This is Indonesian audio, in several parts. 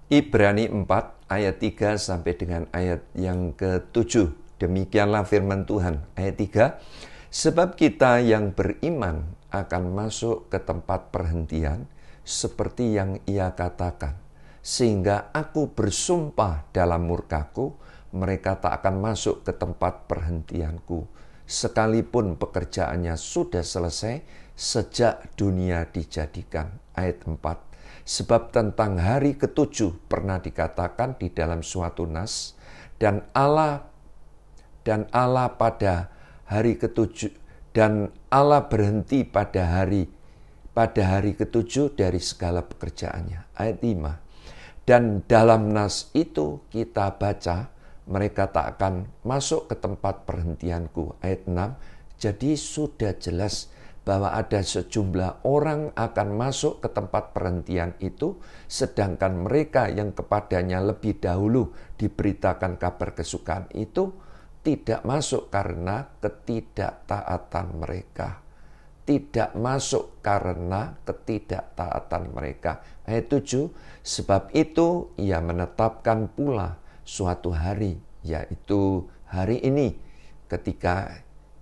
Ibrani 4 ayat 3 sampai dengan ayat yang ke-7. Demikianlah firman Tuhan. Ayat 3. Sebab kita yang beriman akan masuk ke tempat perhentian seperti yang ia katakan. Sehingga aku bersumpah dalam murkaku, mereka tak akan masuk ke tempat perhentianku. Sekalipun pekerjaannya sudah selesai sejak dunia dijadikan. Ayat 4. Sebab tentang hari ketujuh pernah dikatakan di dalam suatu nas, dan Allah pada hari ketujuh, dan Allah berhenti pada hari ketujuh dari segala pekerjaannya. Ayat 5. Dan dalam nas itu kita baca, mereka tak akan masuk ke tempat perhentianku. Ayat 6. Jadi sudah jelas bahwa ada sejumlah orang akan masuk ke tempat perhentian itu, sedangkan mereka yang kepadanya lebih dahulu diberitakan kabar kesukaan itu tidak masuk karena ketidaktaatan mereka. Tidak masuk karena ketidaktaatan mereka. Ayat 7, sebab itu ia menetapkan pula suatu hari, yaitu hari ini,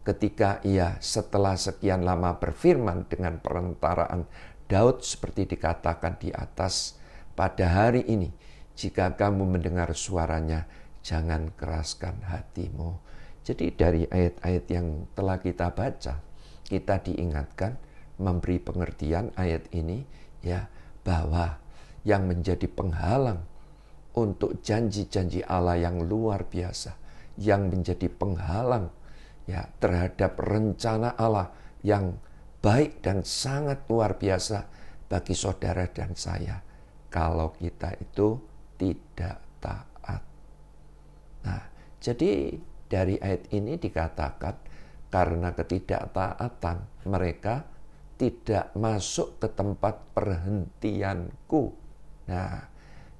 ketika ia setelah sekian lama berfirman dengan perantaraan Daud seperti dikatakan di atas, pada hari ini jika kamu mendengar suaranya, jangan keraskan hatimu. Jadi dari ayat-ayat yang telah kita baca, kita diingatkan, memberi pengertian ayat ini, ya, bahwa yang menjadi penghalang untuk janji-janji Allah yang luar biasa, yang menjadi penghalang ya terhadap rencana Allah yang baik dan sangat luar biasa bagi saudara dan saya, kalau kita itu tidak taat. Nah, jadi dari ayat ini dikatakan karena ketidaktaatan mereka tidak masuk ke tempat perhentianku. Nah,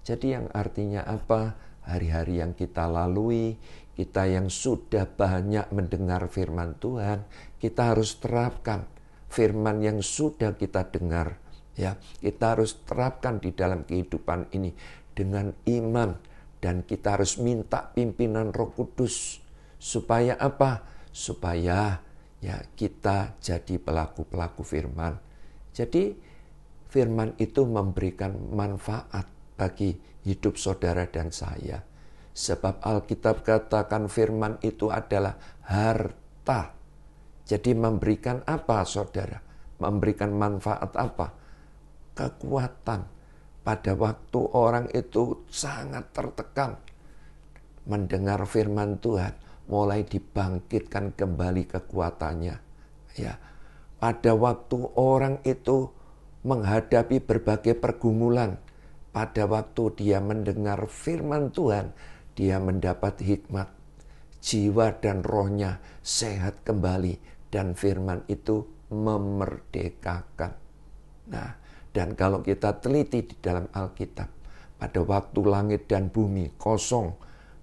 jadi yang artinya apa? Hari-hari yang kita lalui, kita yang sudah banyak mendengar firman Tuhan, kita harus terapkan firman yang sudah kita dengar. Ya, kita harus terapkan di dalam kehidupan ini dengan iman, dan kita harus minta pimpinan Roh Kudus supaya apa? Supaya ya kita jadi pelaku-pelaku firman. Jadi firman itu memberikan manfaat bagi hidup saudara dan saya. Sebab Alkitab katakan firman itu adalah harta. Jadi memberikan apa saudara? Memberikan manfaat apa? Kekuatan. Pada waktu orang itu sangat tertekan mendengar firman Tuhan, mulai dibangkitkan kembali kekuatannya. Ya, pada waktu orang itu menghadapi berbagai pergumulan, pada waktu dia mendengar firman Tuhan, dia mendapat hikmat, jiwa dan rohnya sehat kembali, dan firman itu memerdekakan. Nah, dan kalau kita teliti di dalam Alkitab, pada waktu langit dan bumi kosong,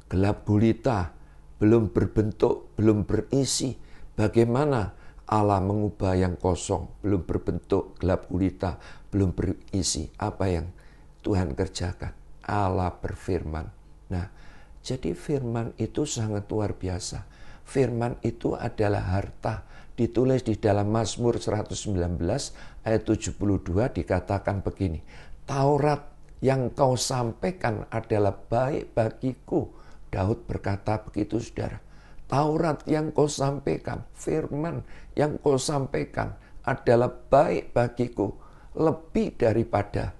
gelap gulita, belum berbentuk, belum berisi, bagaimana Allah mengubah yang kosong, belum berbentuk, gelap gulita, belum berisi? Apa yang Tuhan kerjakan? Allah berfirman. Nah, jadi firman itu sangat luar biasa. Firman itu adalah harta. Ditulis di dalam Mazmur 119 ayat 72 dikatakan begini, Taurat yang kau sampaikan adalah baik bagiku. Daud berkata begitu saudara. Taurat yang kau sampaikan, firman yang kau sampaikan adalah baik bagiku, lebih daripada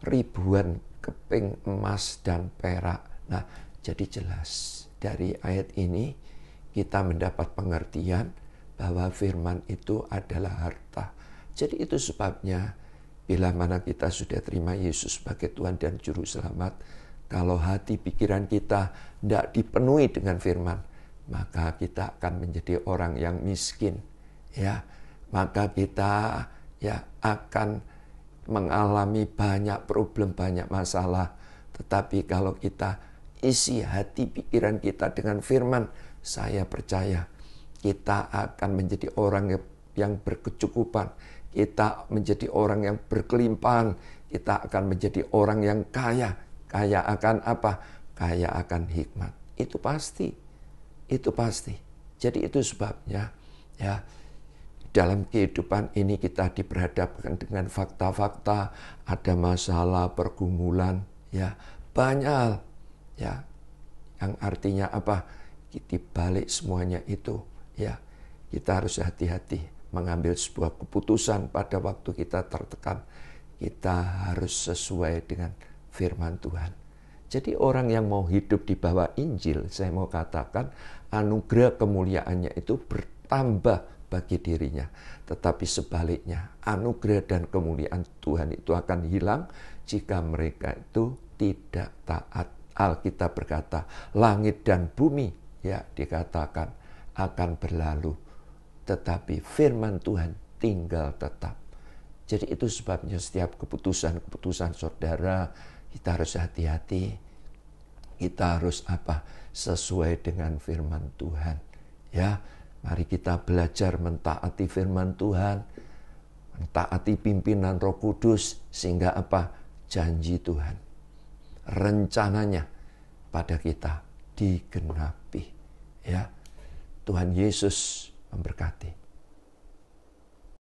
ribuan keping emas dan perak. Nah, jadi jelas dari ayat ini kita mendapat pengertian bahwa firman itu adalah harta. Jadi itu sebabnya bila mana kita sudah terima Yesus sebagai Tuhan dan Juru Selamat, kalau hati pikiran kita tidak dipenuhi dengan firman, maka kita akan menjadi orang yang miskin. Ya, maka kita ya akan mengalami banyak problem, banyak masalah. Tetapi kalau kita isi hati pikiran kita dengan firman, saya percaya kita akan menjadi orang yang berkecukupan. Kita menjadi orang yang berkelimpahan. Kita akan menjadi orang yang kaya kaya akan apa? Kaya akan hikmat. Itu pasti. Itu pasti. Jadi itu sebabnya ya, dalam kehidupan ini kita diperhadapkan dengan fakta-fakta, ada masalah, pergumulan, ya, banyak hal, ya, yang artinya apa? Di balik semuanya itu, ya, kita harus hati-hati mengambil sebuah keputusan pada waktu kita tertekan. Kita harus sesuai dengan firman Tuhan. Jadi orang yang mau hidup di bawah Injil, saya mau katakan anugerah kemuliaannya itu bertambah bagi dirinya. Tetapi sebaliknya, anugerah dan kemuliaan Tuhan itu akan hilang jika mereka itu tidak taat. Alkitab berkata, langit dan bumi, ya, dikatakan akan berlalu, tetapi firman Tuhan tinggal tetap. Jadi itu sebabnya setiap keputusan saudara, kita harus hati-hati. Kita harus apa? Sesuai dengan firman Tuhan. Ya, mari kita belajar mentaati firman Tuhan, mentaati pimpinan Roh Kudus, sehingga apa? Janji Tuhan, rencananya pada kita digenapi. Ya, Tuhan Yesus memberkati.